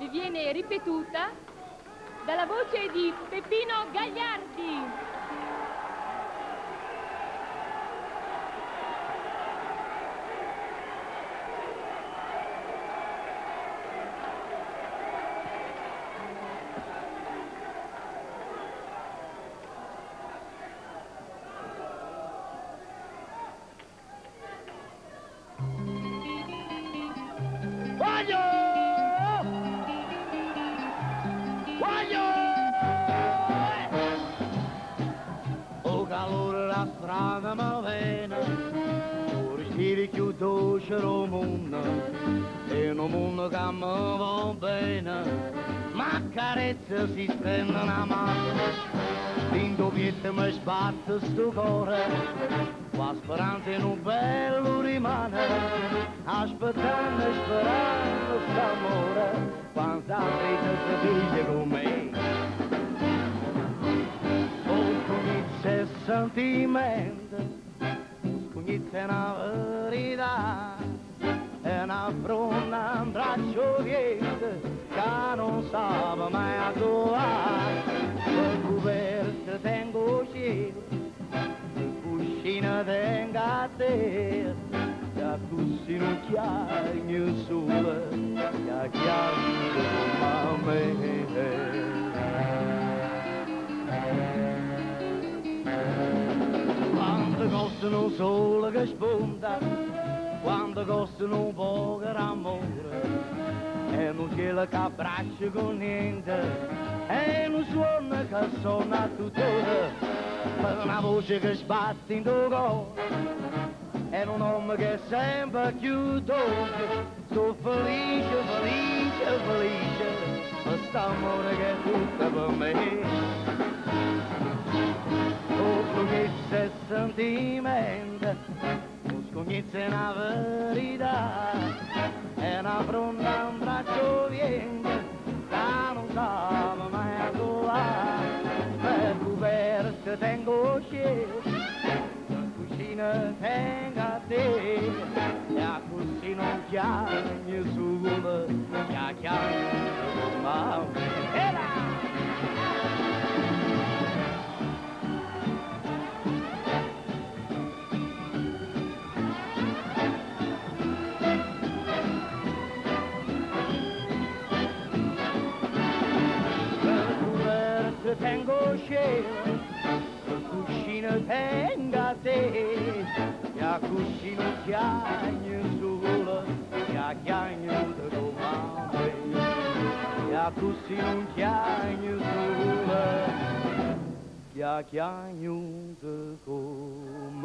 che viene ripetuta dalla voce di Peppino Gagliardi. Strada malvena, un respiro più dolce del mondo, e un mondo che mi va bene, ma carezza si stende una mano, l'indovietto mi sbatte sto cuore, la speranza in un bello rimane, aspettando e sperando st'amore, quando la vita si dice con me. C'è sentimento, scognizza una verità, è una fronda, un braccio viente, che non sa mai a trovare, per coperta tengo cielo, per cuscina tengo a te, che così non chiaro il mio sole, che chiaro a me. Quando costano un sole che spunta, quando costano un po' che amore, e non cielo che abbraccia con niente, e non suona che suona tuttora, per una voce che sbatte in tuo cuore, e un uomo che è sempre più dolce, sto felice, felice, felice, per st'amore che è tutto per me. C'è sentimento, lo scognizzo è una verità, è una fronda, un braccio viente, che non sa mai a trovare, per coperte tengo cielo, per cucina tengo a te, e a così non chiaro il mio sole, che chiaro ma tengo cielo, per cuscino tengo a te, e a cuscino chiagno solo, che a chiagno da comare, e a cuscino chiagno solo, che a chiagno da comare.